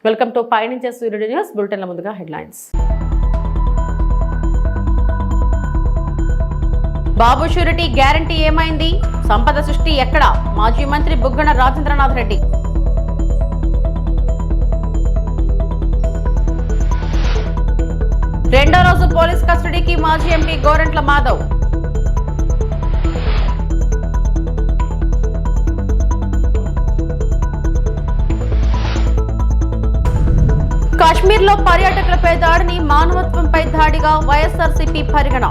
Welcome to పైనుంచే సూర్యుడు news బులెటిన్ల ముందుగా headlines. బాబు surety guarantee ఏమైంది? సంపద సృష్టి ఎక్కడ? మాజీ మంత్రి బుగ్గన రాజేంద్రనాథ్ రెడ్డి. రెండో రోజు పోలీస్ కస్టడీకి మాజీ ఎంపీ గోరంట్ల మాధవ్. కాశ్మీర్లో పర్యాటకులపై దాడిని మానవత్వంపై దాడిగా వైఎస్ఆర్సీపీ పరిగణ.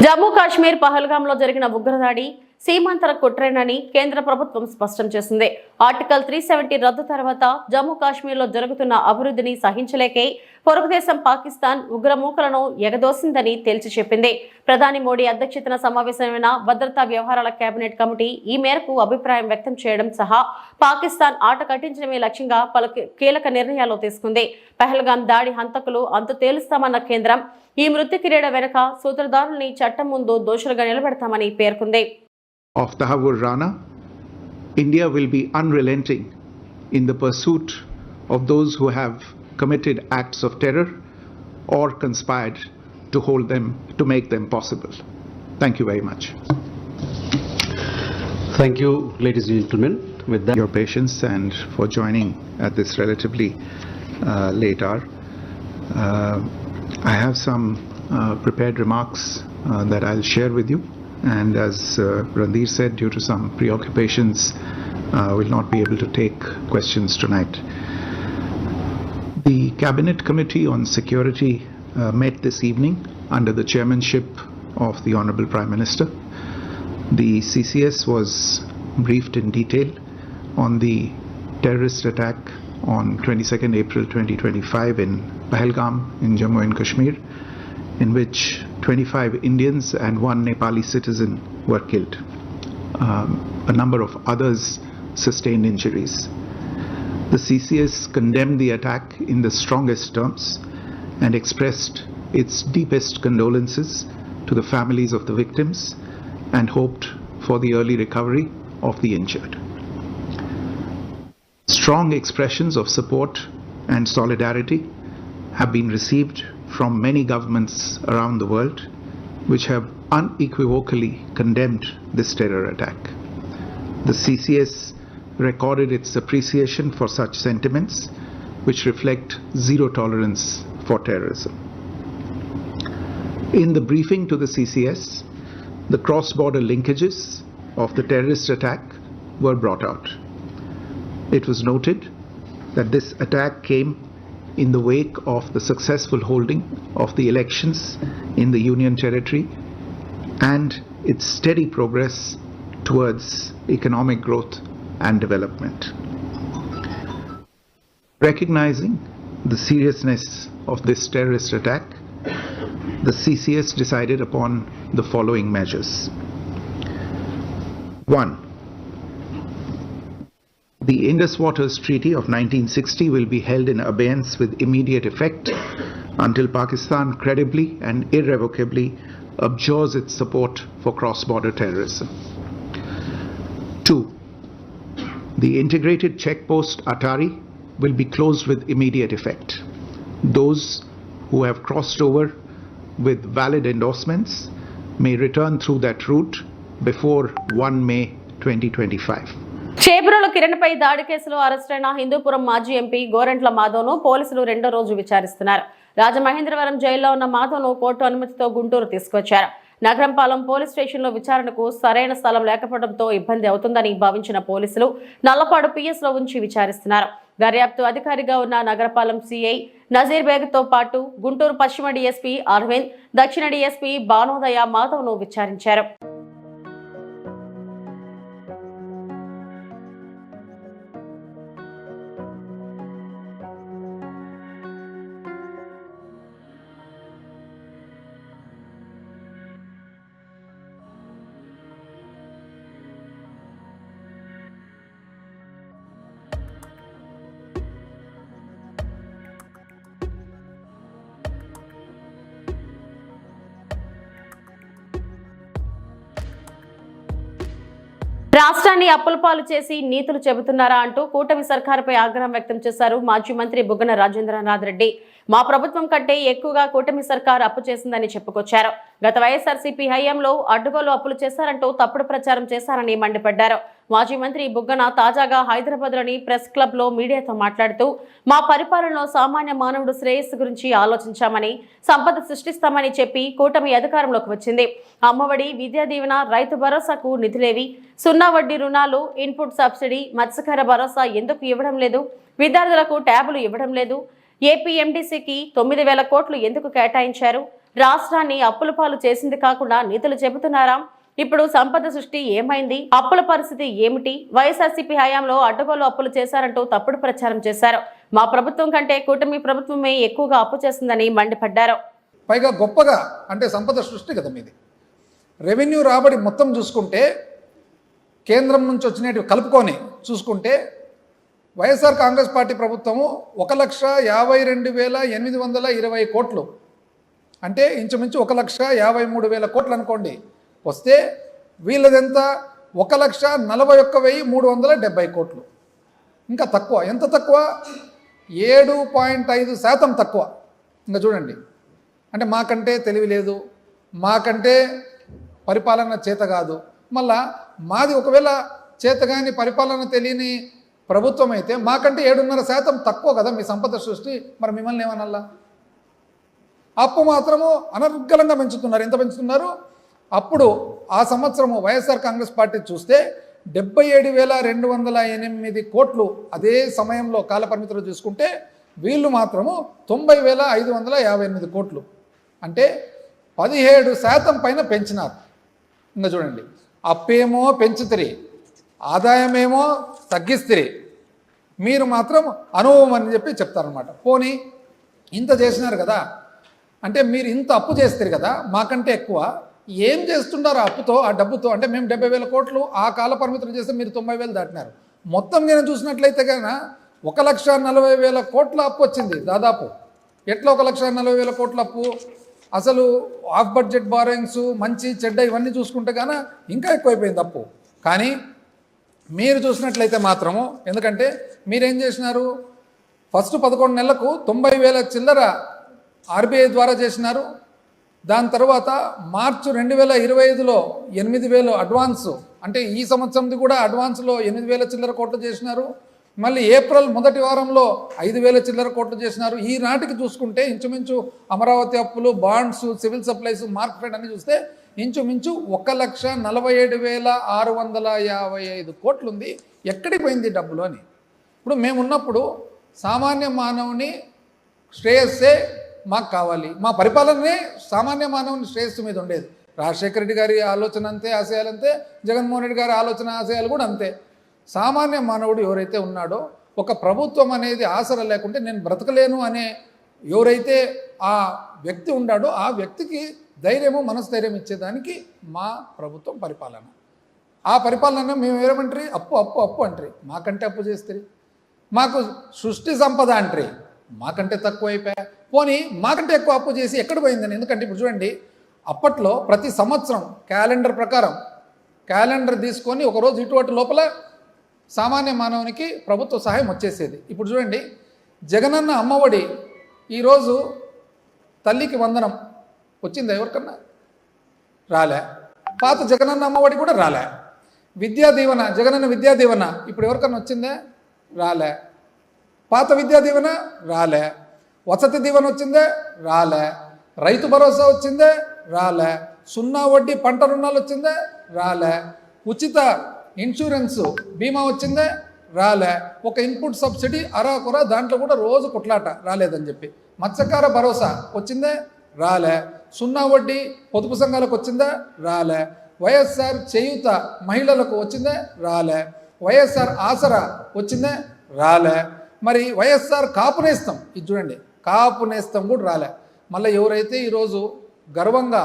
జమ్మూ కాశ్మీర్ పహల్గాంలో జరిగిన ఉగ్రదాడి సీమాంతర కుట్రేనని కేంద్ర ప్రభుత్వం స్పష్టం చేసింది. ఆర్టికల్ 370 రద్దు తర్వాత జమ్మూ కాశ్మీర్లో జరుగుతున్న అభివృద్ధిని సహించలేకే పొరుగుదేశం పాకిస్తాన్ ఉగ్రమూకలను ఎగదోసిందని తేల్చి చెప్పింది. ప్రధాని మోడీ అధ్యక్షతన సమావేశమైన భద్రతా వ్యవహారాల కేబినెట్ కమిటీ ఈ మేరకు అభిప్రాయం వ్యక్తం చేయడం సహా పాకిస్తాన్ ఆట కట్టించడమే లక్ష్యంగా పలు కీలక నిర్ణయాలు తీసుకుంది. పహల్గాం దాడి హంతకులు అంతు తేలుస్తామన్న కేంద్రం ఈ మృత్యు కిరీడ వెనుక సూత్రధారుల్ని చట్టం ముందు దోషులుగా నిలబెడతామని పేర్కొంది. Of Tahawur Rana, India will be unrelenting in the pursuit of those who have committed acts of terror or conspired to make them possible. Thank you very much. Thank you, ladies and gentlemen. With that, your patience and for joining at this relatively late hour. I have some prepared remarks that I'll share with you. And as Randhir said, due to some preoccupations, will not be able to take questions tonight. The Cabinet Committee on Security met this evening under the chairmanship of the Honorable Prime Minister. The CCS was briefed in detail on the terrorist attack on 22nd April 2025 in Pahalgam in Jammu and Kashmir, in which 25 Indians and 1 Nepali citizen were killed. A number of others sustained injuries. The CCS condemned the attack in the strongest terms and expressed its deepest condolences to the families of the victims and hoped for the early recovery of the injured. Strong expressions of support and solidarity have been received from many governments around the world, which have unequivocally condemned this terror attack. The CCS recorded its appreciation for such sentiments, which reflect zero tolerance for terrorism. In the briefing to the CCS, the cross-border linkages of the terrorist attack were brought out. It was noted that this attack came in the wake of the successful holding of the elections in the Union Territory and its steady progress towards economic growth and development. Recognizing the seriousness of this terrorist attack, the CCS decided upon the following measures. 1. The Indus Waters Treaty of 1960 will be held in abeyance with immediate effect until Pakistan credibly and irrevocably abjures its support for cross-border terrorism. 2. The integrated checkpost Atari will be closed with immediate effect. Those who have crossed over with valid endorsements may return through that route before 1 May 2025. Chebrolu కిరణ్పై దాడి కేసులో అరెస్టైన హిందూపురం మాజీ MP Gorantla మాధవ్ను పోలీసులు రెండో రోజు విచారిస్తున్నారు. రాజమహేంద్రవరం జైల్లో ఉన్న మాధవ్ను court అనుమతితో గుంటూరు తీసుకొచ్చారు. నగరంపాలెం పోలీస్ స్టేషన్లో విచారణకు సరైన స్థలం లేకపోవడంతో ఇబ్బంది అవుతుందని భావించిన పోలీసులు నల్లపాడు పిఎస్లో ఉంచి విచారిస్తున్నారు. దర్యాప్తు అధికారిగా ఉన్న నగరపాలెం సిఐ నజీర్ బేగ్తో పాటు గుంటూరు పశ్చిమ డీఎస్పీ అరవింద్, దక్షిణ డీఎస్పీ భానోదయ మాధవ్ను విచారించారు. రాష్ట్రాన్ని అప్పుల పాలు చేసి నీతులు చెబుతున్నారా అంటూ కూటమి సర్కారుపై ఆగ్రహం వ్యక్తం చేశారు మాజీ మంత్రి బుగ్గన రాజేంద్రనాథ్ రెడ్డి. మా ప్రభుత్వం కంటే ఎక్కువగా కూటమి సర్కారు అప్పు చేసిందని చెప్పుకొచ్చారు. గత వైఎస్ఆర్సీపీ హయాంలో అడ్డుగోలు అప్పులు చేశారంటూ తప్పుడు ప్రచారం చేశారని మండిపడ్డారు. మాజీ మంత్రి బుగ్గన తాజాగా హైదరాబాద్లోని ప్రెస్ క్లబ్ లో మీడియాతో మాట్లాడుతూ మా పరిపాలనలో సామాన్య మానవుడు శ్రేయస్సు గురించి ఆలోచించామని, సంపద సృష్టిస్తామని చెప్పి కూటమి అధికారంలోకి వచ్చింది. అమ్మఒడి, విద్యా దీవెన, రైతు భరోసాకు నిధులేవి, సున్నా వడ్డీ రుణాలు, ఇన్పుట్ సబ్సిడీ, మత్స్యకార భరోసా ఎందుకు ఇవ్వడం లేదు, విద్యార్థులకు ట్యాబులు ఇవ్వడం లేదు, ఏపీఎండీసీకి 9,000 కోట్లు ఎందుకు కేటాయించారు, రాష్ట్రాన్ని అప్పుల పాలు చేసింది కాకుండా నీతులు చెబుతున్నారా, ఇప్పుడు సంపద సృష్టి ఏమైంది, అప్పుల పరిస్థితి ఏమిటి, వైఎస్ఆర్సీపీ హయాంలో అడ్డగోలు అప్పులు చేశారంటూ తప్పుడు ప్రచారం చేశారు. మా ప్రభుత్వం కంటే కూటమి ప్రభుత్వమే ఎక్కువగా అప్పు చేస్తుందని మండిపడ్డారు. పైగా గొప్పగా అంటే సంపద సృష్టి కదా మీది. రెవెన్యూ రాబడి మొత్తం చూసుకుంటే, కేంద్రం నుంచి వచ్చినట్టు కలుపుకొని చూసుకుంటే, వైఎస్ఆర్ కాంగ్రెస్ పార్టీ ప్రభుత్వము 1,52,820 కోట్లు, అంటే ఇంచుమించు 1,53,000 కోట్లు అనుకోండి వస్తే, వీళ్ళదెంత 1,41,370 కోట్లు. ఇంకా తక్కువ. ఎంత తక్కువ? 7.5% తక్కువ. ఇంకా చూడండి, అంటే మాకంటే తెలివి లేదు, మాకంటే పరిపాలన చేత కాదు. మళ్ళా మాది ఒకవేళ చేతగాని పరిపాలన తెలియని ప్రభుత్వం అయితే మాకంటే 7.5% తక్కువ కదా మీ సంపద సృష్టి. మరి మిమ్మల్ని ఏమనల్లా? అప్పు మాత్రము అనర్గళంగా పెంచుతున్నారు. ఎంత పెంచుతున్నారు? అప్పుడు ఆ సంవత్సరము వైఎస్ఆర్ కాంగ్రెస్ పార్టీ చూస్తే 77,208 కోట్లు అదే సమయంలో కాలపరిమితిలో చూసుకుంటే, వీళ్ళు మాత్రము 90,558 కోట్లు, అంటే 17% పైన పెంచినారు. ఇంకా చూడండి, అప్పేమో పెంచుతిరి, ఆదాయమేమో తగ్గిస్తిరి, మీరు మాత్రం అనుభవం అని చెప్పి చెప్తారనమాట. పోనీ ఇంత చేసినారు కదా, అంటే మీరు ఇంత అప్పు చేస్తారు కదా, మాకంటే ఎక్కువ ఏం చేస్తున్నారు ఆ అప్పుతో, ఆ డబ్బుతో? అంటే మేము 70,000 కోట్లు ఆ కాల పరిమితులు చేస్తే మీరు 90,000 దాటినారు. మొత్తం నేను చూసినట్లయితే కనుక 1,40,000 కోట్ల అప్పు వచ్చింది దాదాపు. ఎట్లా 1,40,000 కోట్ల అప్పు? అసలు ఆఫ్ బడ్జెట్ బారోయింగ్స్, మంచి చెడ్డ ఇవన్నీ చూసుకుంటే కానీ ఇంకా ఎక్కువైపోయింది అప్పు. కానీ మీరు చూసినట్లయితే మాత్రము, ఎందుకంటే మీరేం చేసినారు, ఫస్ట్ 11 నెలలకు 90,000 చిల్లర ఆర్బీఐ ద్వారా చేసినారు. దాని తర్వాత మార్చి 2025లో 8,000 అడ్వాన్స్, అంటే ఈ సంవత్సరంది కూడా అడ్వాన్స్లో 8,000 చిల్లర కోట్లు చేసినారు. మళ్ళీ ఏప్రిల్ మొదటి వారంలో 5,000 చిల్లర కోట్లు చేసినారు. ఈ నాటికి చూసుకుంటే ఇంచుమించు అమరావతి అప్పులు, బాండ్స్, సివిల్ సప్లైస్, మార్కెట్ అన్ని చూస్తే ఇంచుమించు 1,40,655 కోట్లు ఉంది. ఎక్కడికి పోయింది డబ్బులు అని. ఇప్పుడు మేమున్నప్పుడు సామాన్య మానవుని శ్రేయస్సే మాకు కావాలి, మా పరిపాలనే సామాన్య మానవుని శ్రేయస్సు మీద ఉండేది. రాజశేఖర రెడ్డి గారి ఆలోచన అంతే, ఆశయాలు అంతే, జగన్మోహన్ రెడ్డి గారి ఆలోచన ఆశయాలు కూడా అంతే. సామాన్య మానవుడు ఎవరైతే ఉన్నాడో, ఒక ప్రభుత్వం అనేది ఆసర లేకుంటే నేను బ్రతకలేను అనే ఎవరైతే ఆ వ్యక్తి ఉన్నాడో, ఆ వ్యక్తికి ధైర్యము, మనస్థైర్యం ఇచ్చేదానికి మా ప్రభుత్వం పరిపాలన. ఆ పరిపాలన మేము ఏమంటారు, అప్పు అప్పు అప్పు అంటారు. మాకంటే అప్పు చేస్తారు. మాకు సృష్టి సంపద అంటారు, మాకంటే తక్కువ అయిపోయా. పోనీ మాకంటే ఎక్కువ అప్పు చేసి ఎక్కడ పోయిందని. ఎందుకంటే ఇప్పుడు చూడండి, అప్పట్లో ప్రతి సంవత్సరం క్యాలెండర్ ప్రకారం క్యాలెండర్ తీసుకొని ఒకరోజు ఇటువంటి లోపల సామాన్య మానవునికి ప్రభుత్వ సహాయం వచ్చేసేది. ఇప్పుడు చూడండి, జగనన్న అమ్మఒడి ఈరోజు తల్లికి వందనం వచ్చిందా ఎవరికన్నా? రాలే. పాత జగనన్న అమ్మఒడి కూడా రాలే. విద్యా దీవెన, జగనన్న విద్యా దీవెన ఇప్పుడు ఎవరికన్నా వచ్చిందే? రాలే. పాత విద్యా దీవెన రాలే. వసతి దీవెన వచ్చిందే? రాలే. రైతు భరోసా వచ్చిందే? రాలే. సున్నా వడ్డీ పంట రుణాలు వచ్చిందే? రాలే. ఉచిత ఇన్సూరెన్స్ బీమా వచ్చిందే? రాలే. ఒక ఇన్పుట్ సబ్సిడీ అరాకొర, దాంట్లో కూడా రోజు కొట్లాట, రాలేదని చెప్పి. మత్స్యకార భరోసా వచ్చిందే? రాలే. సున్నా వడ్డీ పొదుపు సంఘాలకు వచ్చిందా? రాలే. వైఎస్ఆర్ చేయూత మహిళలకు వచ్చిందే? రాలే. వైఎస్ఆర్ ఆసరా వచ్చిందే? రాలే. మరి వైఎస్ఆర్ కాపు నేస్తం, ఇది చూడండి, కాపు నేస్తం కూడా రాలే. మళ్ళీ ఎవరైతే ఈరోజు గర్వంగా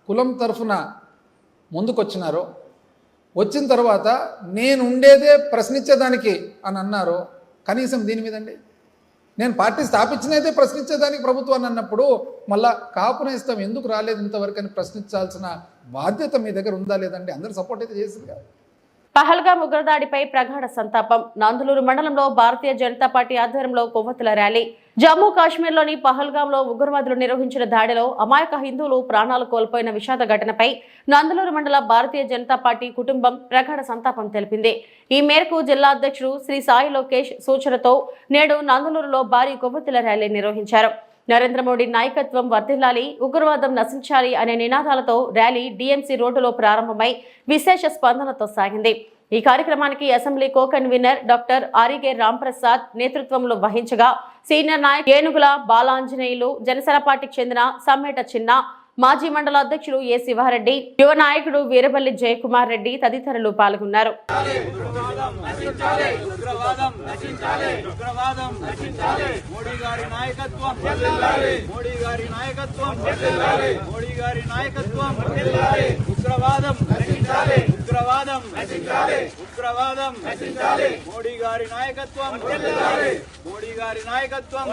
కులం తరఫున ముందుకొచ్చినారో, వచ్చిన తర్వాత నేను ఉండేదే ప్రశ్నించేదానికి అని అన్నారో, కనీసం దీని మీదండి నేను పార్టీ స్థాపించినదే ప్రశ్నించేదానికి ప్రభుత్వాన్ని అన్నప్పుడు మళ్ళా కాపు నేస్తం ఎందుకు రాలేదు ఇంతవరకు అని ప్రశ్నించాల్సిన బాధ్యత మీ దగ్గర ఉందా లేదండి? అందరూ సపోర్ట్ అయితే చేసింది కదా. పహల్గాం ఉగ్రదాడిపై ప్రగాఢ సంతాపం. నందలూరు మండలంలో భారతీయ జనతా పార్టీ ఆధ్వర్యంలో కొవ్వొత్తుల ర్యాలీ. జమ్మూ కాశ్మీర్లోని పహల్గాంలో ఉగ్రవాదులు నిర్వహించిన దాడిలో అమాయక హిందువులు ప్రాణాలు కోల్పోయిన విషాద ఘటనపై నందలూరు మండల భారతీయ జనతా పార్టీ కుటుంబం ప్రగాఢ సంతాపం తెలిపింది. ఈ మేరకు జిల్లా అధ్యక్షుడు శ్రీ సాయి లోకేష్ సూచనతో నేడు నందలూరులో భారీ కొవ్వొత్తుల ర్యాలీ నిర్వహించారు. నరేంద్ర మోడీ నాయకత్వం వర్ధిల్లాలి, ఉగ్రవాదం నశించాలి అనే నినాదాలతో ర్యాలీ డీఎంసీ రోడ్డులో ప్రారంభమై విశేష స్పందనతో సాగింది. ఈ కార్యక్రమానికి assembly co convener doctor Arige Ramprasad నేతృత్వంలో వహించగా సీనియర్ నాయక్ ఏనుగుల బాలాంజనేయులు, జనసేన పార్టీకి చెందిన సమ్మేట చిన్న, మాజీ మండల అధ్యక్షుడు ఏ శివారెడ్డి, యువ నాయకుడు వీరబల్లి జయకుమార్ రెడ్డి తదితరులు పాల్గొన్నారు. ఉగ్రవాదం నశించాలి, ఉగ్రవాదం నశించాలి, మోడీ గారి నాయకత్వం వర్ధిల్లాలి, మోడీ గారి నాయకత్వం వర్ధిల్లాలి, మోడీ గారి నాయకత్వం వర్ధిల్లాలి, మోడీ గారి నాయకత్వం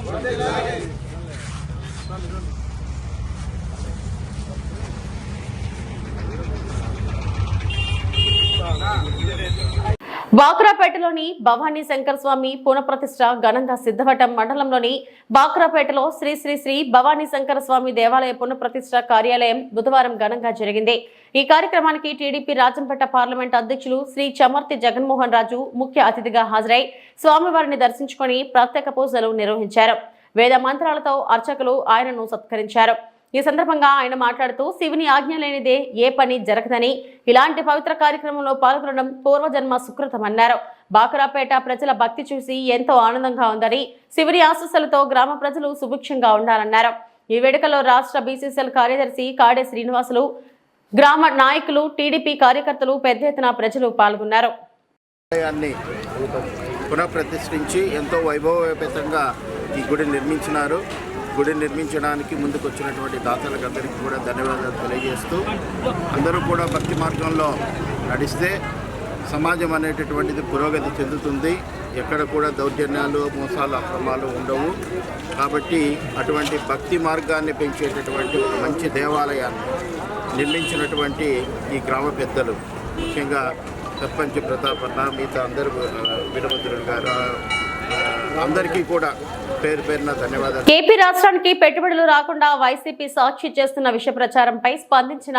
వర్ధిల్లాలి. బాక్రాపేటలోని భవానీ శంకర స్వామి పునఃప్రతిష్ఠ ఘనంగా సిద్ధవటం మండలంలోని బాక్రాపేటలో శ్రీ శ్రీ శ్రీ భవానీ శంకర స్వామి దేవాలయ పునఃప్రతిష్ఠ కార్యాలయం బుధవారం ఘనంగా జరిగింది. ఈ కార్యక్రమానికి టీడీపీ రాజంపేట పార్లమెంట్ అధ్యక్షులు శ్రీ చమర్తి జగన్మోహన్ రాజు ముఖ్య అతిథిగా హాజరై స్వామివారిని దర్శించుకుని ప్రత్యేక పూజలు నిర్వహించారు. వేద మంత్రాలతో అర్చకులు ఆయనను సత్కరించారు. ఈ సందర్భంగా ఆయన మాట్లాడుతూ శివుని ఆజ్ఞ లేనిదే ఏ పని జరగదని, ఇలాంటి పవిత్ర కార్యక్రమంలో పాల్గొనడం పూర్వజన్మ సుకృతమన్నారు. బాకురాపేట ప్రజల భక్తి చూసి ఎంతో ఆనందంగా ఉందని, శివుని ఆశీస్సులతో గ్రామ ప్రజలు సుభిక్షంగా ఉండాలన్నారు. ఈ వేడుకలో రాష్ట్ర బీసీసీఎల్ కార్యదర్శి కాడే శ్రీనివాసులు, గ్రామ నాయకులు, టీడీపీ కార్యకర్తలు పెద్ద ఎత్తున ప్రజలు పాల్గొన్నారు. పునఃప్రతిష్ఠించి ఎంతో వైభవపేతంగా ఈ గుడి నిర్మించినారు. గుడి నిర్మించడానికి ముందుకు వచ్చినటువంటి దాతలకు అందరికీ కూడా ధన్యవాదాలు తెలియజేస్తూ, అందరూ కూడా భక్తి మార్గంలో నడిస్తే సమాజం అనేటటువంటిది పురోగతి చెందుతుంది. ఎక్కడ కూడా దౌర్జన్యాలు, మోసాలు, అక్రమాలు ఉండవు. కాబట్టి అటువంటి భక్తి మార్గాన్ని పెంచేటటువంటి మంచి దేవాలయాన్ని నిర్మించినటువంటి ఈ గ్రామ పెద్దలు, ముఖ్యంగా సర్పంచ్ ప్రతాపన్న, మిగతా అందరూ వీరభద్రుడు గారు, అందరికీ కూడా పేరు పేరున ధన్యవాదాలు. ఏపీ రాష్ట్రానికి పెట్టుబడులు రాకుండా వైసీపీ సాక్షి చేస్తున్న విష ప్రచారంపై స్పందించిన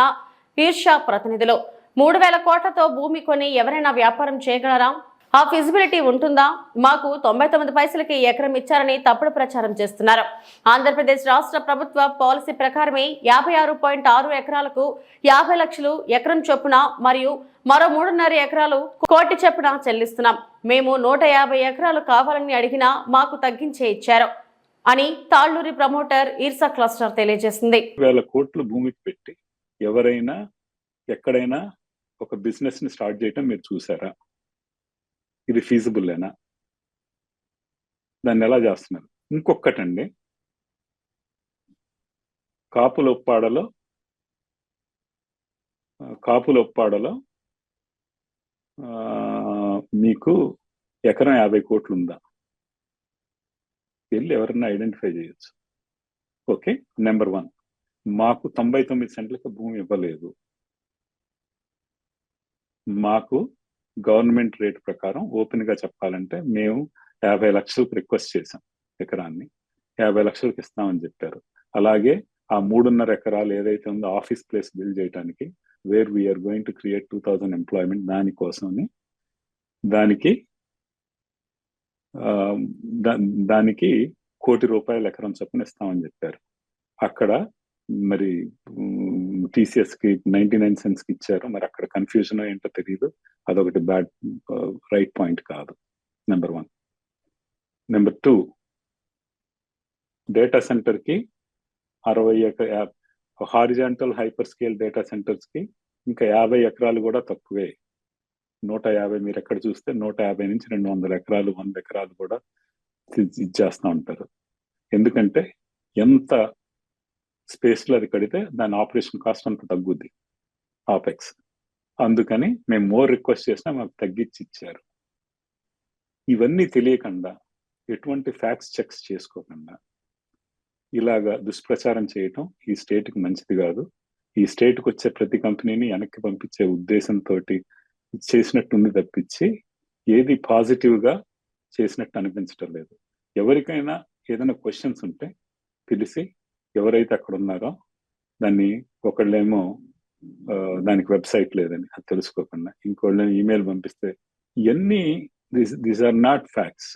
ఈర్షా ప్రతినిధులు, 3,000 కోట్లతో భూమి కొని ఎవరైనా వ్యాపారం చేయగలరా? ఆ ఫిజిబిలిటీ ఉంటుందా? మాకు 99 పైసలకి ఎకరం ఇచ్చారని తప్పుడు ప్రచారం చేస్తున్నారు. ఆంధ్రప్రదేశ్ రాష్ట్ర ప్రభుత్వ పాలసీ ప్రకారమే 56.6 ఎకరాలకు 50 లక్షలు ఎకరం చొప్పున మరియు మరో 3.5 ఎకరాలు కోటి చొప్పున చెల్లిస్తున్నాం. మేము 150 ఎకరాలు కావాలని అడిగినా మాకు తగ్గించే ఇచ్చారు అని తాళ్లూరి ప్రమోటర్ ఈర్సా క్లస్టర్ తెలియజేసింది. 1,000 కోట్లు భూమికి పెట్టి ఎవరైనా ఎక్కడైనా ఒక బిజినెస్ ని స్టార్ట్ చేయటం మీరు చూసారా? ఇది ఫీజిబుల్లేనా? దాన్ని ఎలా చేస్తున్నారు? ఇంకొకటండి, కాపులొప్పాడలో మీకు ఎకరం 50 కోట్లు ఉందా? వెళ్ళి ఎవరన్నా ఐడెంటిఫై చేయొచ్చు. ఓకే, నెంబర్ 1, మాకు 99 సెంట్లకు భూమి ఇవ్వలేదు. మాకు గవర్నమెంట్ రేట్ ప్రకారం ఓపెన్ గా చెప్పాలంటే మేము 50 లక్షలకు రిక్వెస్ట్ చేశాం. ఎకరాన్ని 50 లక్షలకు ఇస్తామని చెప్పారు. అలాగే ఆ 3.5 ఎకరాలు ఏదైతే ఉందో ఆఫీస్ ప్లేస్ బిల్డ్ చేయడానికి, where we are going to create 2000 employment, దానికోసమని దానికి ₹1,00,00,000 ఎకరం చొప్పున ఇస్తామని చెప్పారు. అక్కడ మరి TCS కి 99 cents కి ఇచ్చారు. మరి అక్కడ కన్ఫ్యూజన్ ఏంటో తెలియదు. అదొకటి బ్యాడ్ రైట్ పాయింట్ కాదు. నెంబర్ 1. నెంబర్ 2, డేటా సెంటర్ కి 60 horizontal hyper scale data centres కి ఇంకా 50 ఎకరాలు కూడా తక్కువే. 150 మీరు ఎక్కడ చూస్తే 150 నుంచి 200 ఎకరాలు, 100 ఎకరాలు కూడా ఇచ్చేస్తూ ఉంటారు. ఎందుకంటే ఎంత స్పేస్లో అది కడితే దాని ఆపరేషన్ కాస్ట్ అంత తగ్గుద్ది ఆపెక్స్. అందుకని మేము మోర్ రిక్వెస్ట్ చేసినా మాకు తగ్గించి ఇచ్చారు. ఇవన్నీ తెలియకుండా ఎటువంటి ఫ్యాక్ట్స్ చెక్స్ చేసుకోకుండా ఇలాగా దుష్ప్రచారం చేయటం ఈ స్టేట్కి మంచిది కాదు. ఈ స్టేట్కి వచ్చే ప్రతి కంపెనీని వెనక్కి పంపించే ఉద్దేశంతో చేసినట్టుంది తప్పించి ఏది పాజిటివ్గా చేసినట్టు అనిపించటం లేదు. ఎవరికైనా ఏదైనా క్వశ్చన్స్ ఉంటే పిలిచి ఎవరైతే అక్కడ ఉన్నారో దాన్ని ఒకళ్ళేమో దానికి వెబ్సైట్ లేదని అది తెలుసుకోకుండా ఇంకోళ్ళని ఈమెయిల్ పంపిస్తే ఇవన్నీ these are not facts.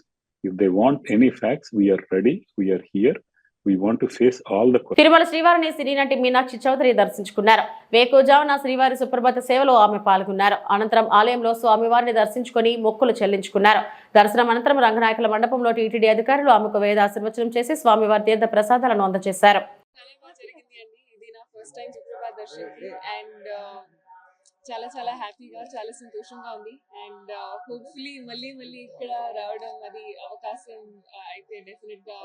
If they want any facts we are ready, we are here, we want to face all the questions. Tirumala శ్రీవారిని సినీ నటి మీనాక్షి చౌదరి దర్శించుకున్నారు. వేకువజామున శ్రీవారి సుప్రభాత సేవలో ఆమె పాల్గొన్నారు. అనంతరం ఆలయంలో స్వామివారిని దర్శించుకుని మొక్కులు చెల్లించుకున్నారు. దర్శనం అనంతరం రంగనాయకుల మండపంలో టీటీడీ అధికారులు ఆమెకు వేదాశీర్వచనం చేసి స్వామివారి తీర్థ ప్రసాదాలను అందజేశారు. చాలా చాలా హ్యాపీగా, చాలా సంతోషంగా ఉంది. అండ్ హోప్ఫుల్లీ మళ్ళీ ఇక్కడ రావడం అది అవకాశం అయితే డెఫినెట్ గా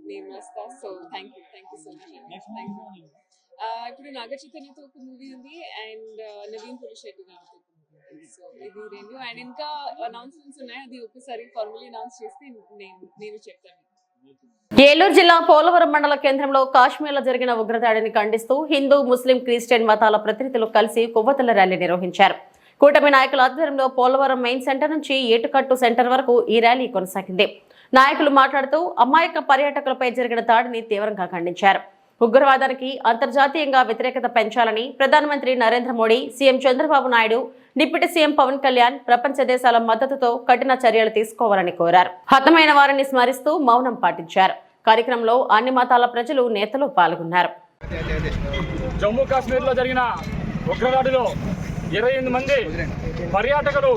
నేను వస్తా. So thank you so much. Thank you. ఇప్పుడు నాగ చైతన్యతో ఒక మూవీ ఉంది అండ్ నవీన్ పులిశెట్టి గారితో ఒక మూవీ ఉంది. సో ఇది రెండు అండ్ ఇంకా అనౌన్స్మెంట్స్ ఉన్నాయి. అది ఒకసారి ఫార్మల్లీ అనౌన్స్ చేస్తే నేను చెప్తాను. ఏలూరు జిల్లా పోలవరం మండల కేంద్రంలో కాశ్మీర్లో జరిగిన ఉగ్రదాడిని ఖండిస్తూ హిందూ, ముస్లిం, క్రిస్టియన్ మతాల ప్రతినిధులు కలిసి కొవ్వొత్తుల ర్యాలీ నిర్వహించారు. కూటమి నాయకుల ఆధ్వర్యంలో పోలవరం మెయిన్ సెంటర్ నుంచి ఏటుకట్టు సెంటర్ వరకు ఈ ర్యాలీ కొనసాగింది. నాయకులు మాట్లాడుతూ అమాయక పర్యాటకులపై జరిగిన దాడిని తీవ్రంగా ఖండించారు. ఉగ్రవాదానికి అంతర్జాతీయంగా వ్యతిరేకత పెంచాలని ప్రధానమంత్రి Narendra Modi, CM Chandrababu Naidu, deputy CM Pawan Kalyan ప్రపంచ దేశాల మద్దతుతో కఠిన చర్యలు తీసుకోవాలని కోరారు. హతమైన వారిని స్మరిస్తూ మౌనం పాటించారు. కార్యక్రమంలో అన్ని మతాల ప్రజలు, నేతలు పాల్గొన్నారు. జమ్మూ కాశ్మీర్లో జరిగిన ఉగ్రదాడిలో 28 మంది పర్యాటకులు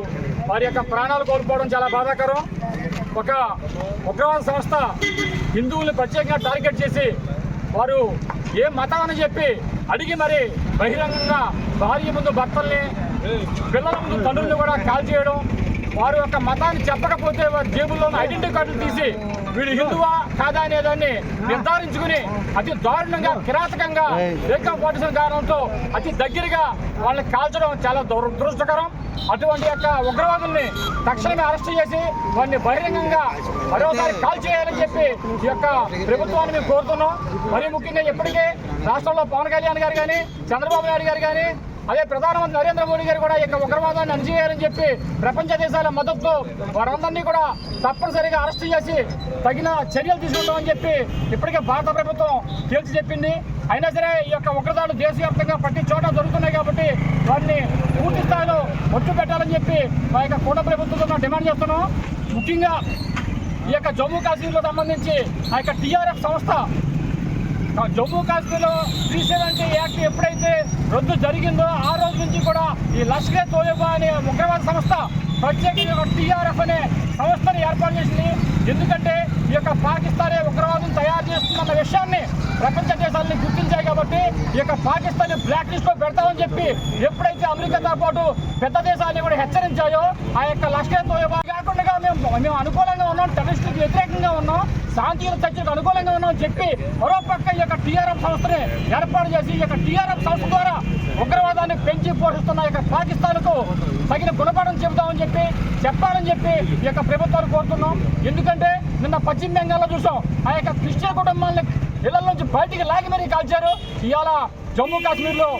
వారి యొక్క ప్రాణాలు కోల్పోవడం చాలా బాధాకరం. ఒక ఉగ్రవాద సంస్థ హిందువుల్ని ప్రత్యేకంగా టార్గెట్ చేసి వారు ఏ మతం అని చెప్పి అడిగి మరి బహిరంగంగా భార్య ముందు భర్తల్ని, పిల్లల ముందు తండ్రుల్ని కూడా కాల్ చేయడం, వారి యొక్క మతాన్ని చెప్పకపోతే వారి జేబుల్లో ఉన్న ఐడెంటిటీ కార్డులు తీసి వీడు హిందువా కాదా అనేదాన్ని నిర్ధారించుకుని అతి దారుణంగా, కిరాతకంగా ఏకపాటిసిన కారణంతో అతి దగ్గరగా వాళ్ళని కాల్చడం చాలా దురదృష్టకరం. అటువంటి యొక్క ఉగ్రవాదుల్ని తక్షణమే అరెస్ట్ చేసి వారిని బహిరంగంగా మరోసారి కాల్ చేయాలని చెప్పి ఈ యొక్క ప్రభుత్వాన్ని మేము కోరుతున్నాం. మరీ ముఖ్యంగా ఇప్పటికే రాష్ట్రంలో పవన్ కళ్యాణ్ గారు కానీ, చంద్రబాబు నాయుడు గారు కానీ, అదే ప్రధానమంత్రి నరేంద్ర మోడీ గారు కూడా ఈ యొక్క ఉగ్రవాదాన్ని అణిచివేయాలని చెప్పి ప్రపంచ దేశాల మద్దతుతో వారందరినీ కూడా తప్పనిసరిగా అరెస్ట్ చేసి తగిన చర్యలు తీసుకుంటామని చెప్పి ఇప్పటికే భారత ప్రభుత్వం తేల్చి చెప్పింది. అయినా సరే ఈ యొక్క ఉగ్రదాడులు దేశవ్యాప్తంగా ప్రతి చోట జరుగుతున్నాయి కాబట్టి వారిని పూర్తి స్థాయిలో ఒట్టు పెట్టాలని చెప్పి మా యొక్క కూటమి ప్రభుత్వంతో డిమాండ్ చేస్తున్నాం. ముఖ్యంగా ఈ యొక్క జమ్మూ కాశ్మీర్లో సంబంధించి ఆ యొక్క టీఆర్ఎఫ్ సంస్థ జమ్మూ కాశ్మీర్లో 370 యాక్ట్ ఎప్పుడైతే రద్దు జరిగిందో ఆ రోజు నుంచి కూడా ఈ లష్కర్ తోయబా అనే ఉగ్రవాద సంస్థ ప్రత్యేకంగా టీఆర్ఎఫ్ అనే సంస్థను ఏర్పాటు చేసింది. ఎందుకంటే ఈ యొక్క పాకిస్తానే ఉగ్రవాదం తయారు చేస్తుందన్న విషయాన్ని ప్రపంచ దేశాలని గుర్తించాయి కాబట్టి ఈ యొక్క పాకిస్తాన్ బ్లాక్ లిస్ట్ లో పెడతామని చెప్పి ఎప్పుడైతే అమెరికాతో పాటు పెద్ద దేశాన్ని కూడా హెచ్చరించాయో ఆ యొక్క లష్కర్ తోయబా కాకుండా మేము అనుకూలంగా ఉన్నాం, టెర్రరిస్టులకు వ్యతిరేకంగా ఉన్నాం, శాంతియుత చర్చలకు అనుకూలంగా ఉన్నామని చెప్పి మరోపక్క ఈ యొక్క టీఆర్ఎఫ్ సంస్థని ఏర్పాటు చేసి ఈ యొక్క టీఆర్ఎఫ్ సంస్థ ద్వారా ఉగ్రవాదాన్ని పెంచి పోషిస్తున్న ఈ యొక్క పాకిస్తాన్కు తగిన గుణపాఠం చెబుతామని చెప్పి చెప్పాలని చెప్పి ఈ యొక్క ప్రభుత్వాలు కోరుతున్నాం. ఎందుకంటే నిన్న పశ్చిమ బెంగాల్లో చూసాం, ఆ యొక్క క్రిస్టియన్ కుటుంబాలని ఇళ్ల నుంచి బయటికి లాగి మరీ కాల్చారు. ఇవాళ జమ్మూ కాశ్మీర్లో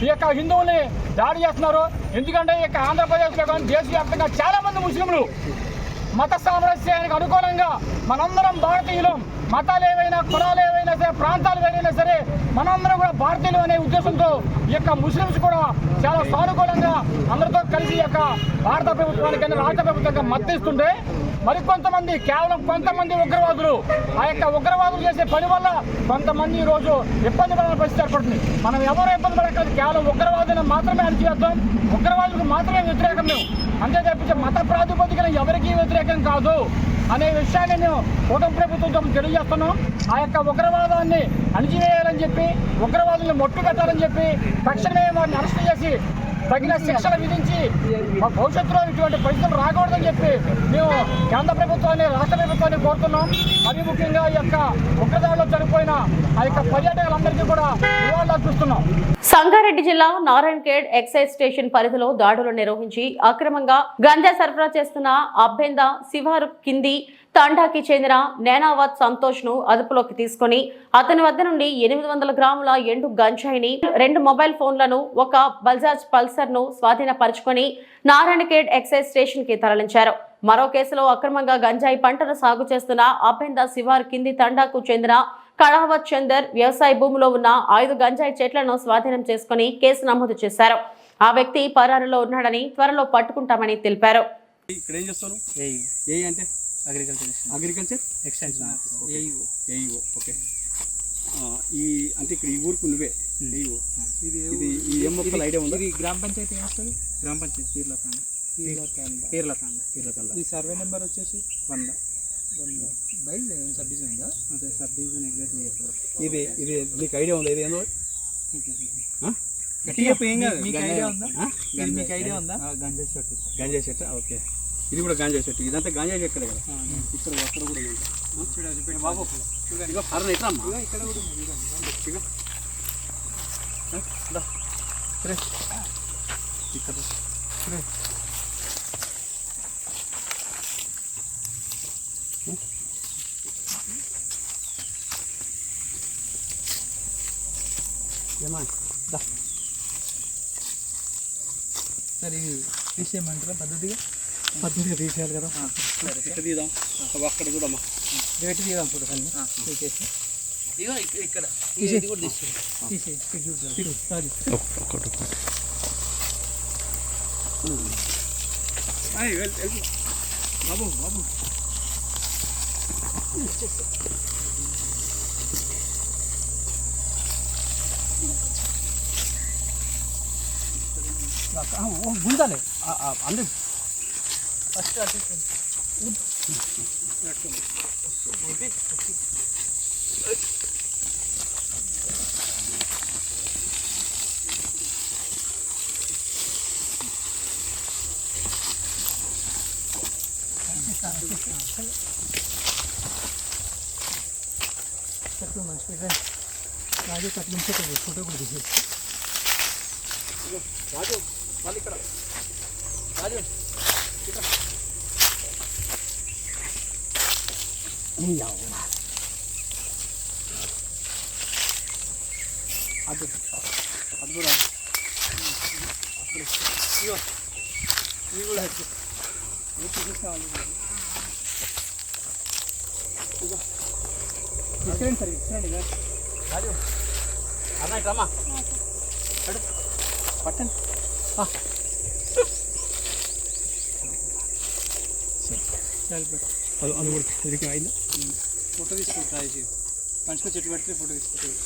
ఈ యొక్క హిందువుల్ని దాడి చేస్తున్నారు. ఎందుకంటే ఈ యొక్క ఆంధ్రప్రదేశ్లో కానీ దేశవ్యాప్తంగా చాలా మంది ముస్లింలు మత సామరస్యానికి అనుకూలంగా మనందరం భారతీయులం, మతాలు ఏవైనా, కులాలు ఏవైనా సరే, ప్రాంతాలు ఏవైనా సరే మనందరం కూడా భారతీయులు అనే ఉద్దేశంతో ఈ యొక్క ముస్లింస్ కూడా చాలా సానుకూలంగా అందరితో కలిసి ఈ యొక్క భారత ప్రభుత్వానికి రాష్ట్ర ప్రభుత్వంగా మద్దతిస్తుంటే మరికొంతమంది, కేవలం కొంతమంది ఉగ్రవాదులు ఆ యొక్క ఉగ్రవాదులు చేసే పని వల్ల కొంతమంది ఈ రోజు ఇబ్బంది పడాలని పరిస్థితి ఏర్పడుతుంది. మనం ఎవరో ఇబ్బంది పడక్కర్లేదు, కేవలం ఉగ్రవాదులను మాత్రమే అణిచివేద్దాం, ఉగ్రవాదులకు మాత్రమే వ్యతిరేకం మేము అంతే తప్పించి మత ప్రాతిపదికన ఎవరికీ వ్యతిరేకం కాదు అనే విషయాన్ని మేము కూటమి ప్రభుత్వంతో తెలియజేస్తున్నాం. ఆ యొక్క ఉగ్రవాదాన్ని అణిచివేయాలని చెప్పి, ఉగ్రవాదుల్ని మొట్టు పెట్టాలని చెప్పి తక్షణమే వారిని అరెస్ట్ చేసి తగిన శిక్షలు విధించి భవిష్యత్తులో ఇటువంటి పరిస్థితులు రాకూడదని చెప్పి మేము కేంద్ర ప్రభుత్వాన్ని, రాష్ట్ర ప్రభుత్వాన్ని కోరుతున్నాం. మరీ ముఖ్యంగా ఈ యొక్క ఉగ్రదాడిలో చనిపోయిన ఆ యొక్క పర్యాటకులందరికీ కూడా నివాళులు అర్పిస్తున్నాం. సంగారెడ్డి జిల్లా నారాయణఖేడ్ ఎక్సైజ్ స్టేషన్ పరిధిలో దాడులు నిర్వహించి అక్రమంగా గంజా సరఫరా చేస్తున్న అబ్బెంద శివారు కింది తండాకి చెందిన నేనావత్ సంతోష్ ను అదుపులోకి తీసుకుని అతని వద్ద నుండి 800 గ్రాముల ఎండు గంజాయిని, 2 మొబైల్ ఫోన్లను, ఒక బజాజ్ పల్సర్ ను స్వాధీనపరుచుకొని నారాయణఖేడ్ ఎక్సైజ్ స్టేషన్ కి తరలించారు. మరో కేసులో అక్రమంగా గంజాయి పంటను సాగు చేస్తున్న అబ్బెంద శివారు కింది తండాకు చెందిన కళావత్ చందర్ వ్యవసాయ భూమిలో ఉన్న 5 గంజాయి చెట్లను స్వాధీనం చేసుకుని కేసు నమోదు చేశారు. ఆ వ్యక్తి పరారులో ఉన్నాడని, త్వరలో పట్టుకుంటామని తెలిపారు. ఇక్కడ ఏం చేస్తాను? ఏ అంటే అగ్రికల్చర్ ఎక్స్టెన్షన్ ఏఈఓ. ఓకే. ఈ అంటే ఇక్కడ ఈ ఊరికి నువ్వే ఏఈఓ. ఇది ఈ ఏం మొక్కల ఐడియా ఉందా? ఇది గ్రామ పంచాయతీ ఏమొస్తుంది? గ్రామ పంచాయతీ పీర్లతాండ. ఈ సర్వే నెంబర్ వచ్చేసి 100 బై సబ్ డివిజన్ ఉందా? అదే సబ్ డివిజన్ ఎగ్జాక్ట్లీ. ఇది నీకు ఐడియా ఉందా? ఇది ఏందో మీకు ఐడియా ఉందా? గంజాయి చెట్టు. ఓకే. ఇది కూడా గాంజాయి చెట్టు. ఇదంతా గాంజాయి చెట్టు కదా. ఇక్కడ అక్కడ కూడా బాబు చూడండి. ఎట్లా అమ్మా? ఇక్కడ కూడా ఇక్కడ ఏమా సార్ ఇది తీసేయమంటారా? పద్ధతిగా తీసేయాలి కదా. ఇక్కడ తీద్దాం. అక్కడ కూడా అమ్మా పెట్టి తీద్దాం. చూడండి తీసేసి ఇక్కడ బాబు గుంజాలి అందరు ఫస్ట్ చెట్లు మంచి రాజు కట్ల నుంచి ఫోటో కూడా తీసేసి రాజు వాళ్ళు ఇక్కడ రాజు ఇక్కడ అది కూడా ఇవి కూడా తీసుకురావాలి. తీసుకురండి సార్, తీసుకురండి రాజు. అన్న ఇట్రమ్మా పట్టండి. అది కూడా ఇది అయిందా? ఫోటో తీసుకుంటా. మంచిగా చెట్టు పెడితే ఫోటో తీసుకుంటుంది.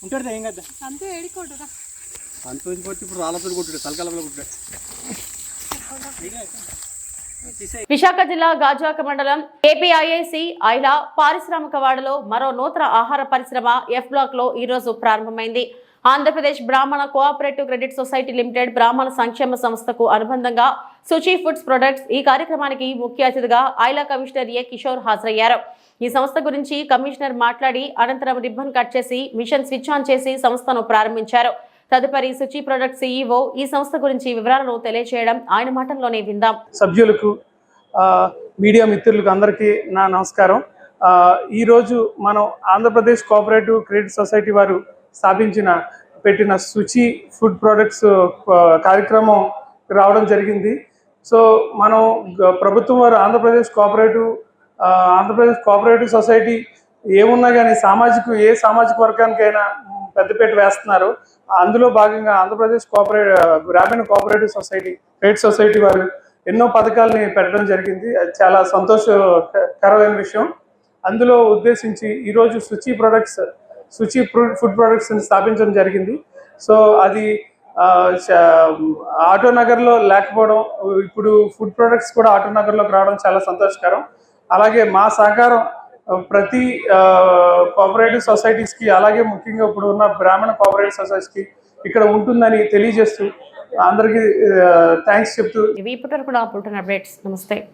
ఉంటాడు ఏం కదా అంతే ఏడుకోడు. అంత కొట్టి ఇప్పుడు రాళ్ళతో కొట్టాడు, తలకాలలో కొట్టాడు. విశాఖ జిల్లా గాజువాక మండలం ఏపీఐఐసి ఐలా పారిశ్రామిక వాడలో మరో నూతన ఆహార పరిశ్రమ ఎఫ్ బ్లాక్ లో ఈ రోజు ప్రారంభమైంది. ఆంధ్రప్రదేశ్ బ్రాహ్మణ కోఆపరేటివ్ క్రెడిట్ సొసైటీ లిమిటెడ్ బ్రాహ్మణ సంక్షేమ సంస్థకు అనుబంధంగా సుచి ఫుడ్స్ ప్రొడక్ట్స్ ఈ కార్యక్రమానికి ముఖ్య అతిథిగా ఐలా కమిషనర్ ఏ కిషోర్ హాజరయ్యారు. ఈ సంస్థ గురించి కమిషనర్ మాట్లాడి అనంతరం రిబ్బన్ కట్ చేసి మిషన్ స్విచ్ ఆన్ చేసి సంస్థను ప్రారంభించారు. తదుపరి సుచి ప్రొడక్ట్ సిఇఓ ఈ సంస్థ గురించి వివరాలను తెలియజేయడం ఆయన మాటల్లోనే విందాం. సభ్యులకు, మీడియా మిత్రులకు అందరికీ నా నమస్కారం. ఈరోజు మనం ఆంధ్రప్రదేశ్ కోఆపరేటివ్ క్రెడిట్ సొసైటీ వారు పెట్టిన సుచి ఫుడ్ ప్రొడక్ట్స్ కార్యక్రమం రావడం జరిగింది. సో మనం ప్రభుత్వం వారు ఆంధ్రప్రదేశ్ కోఆపరేటివ్ సొసైటీ ఏమున్నా కానీ ఏ సామాజిక వర్గానికైనా పెద్దపీట వేస్తున్నారు. అందులో భాగంగా ఆంధ్రప్రదేశ్ గ్రామీణ కోఆపరేటివ్ సొసైటీ క్రెడిట్ సొసైటీ వారు ఎన్నో పథకాలని పెట్టడం జరిగింది. అది చాలా సంతోషకరమైన విషయం. అందులో ఉద్దేశించి ఈరోజు శుచి ఫుడ్ ప్రొడక్ట్స్ని స్థాపించడం జరిగింది. సో అది ఆటోనగర్లో లేకపోవడం, ఇప్పుడు ఫుడ్ ప్రొడక్ట్స్ కూడా ఆటోనగర్లోకి రావడం చాలా సంతోషకరం. అలాగే మా సహకారం ప్రతి కోఆపరేటివ్ సొసైటీస్కి, అలాగే ముఖ్యంగా ఇప్పుడు ఉన్న బ్రాహ్మణ కోఆపరేటివ్ సొసైటీస్కి ఇక్కడ ఉంటుందని తెలియజేస్తూ అందరికీ థ్యాంక్స్ చెప్తూ ఇవి ఇప్పటివరకు నా అప్డేట్స్. నమస్తే.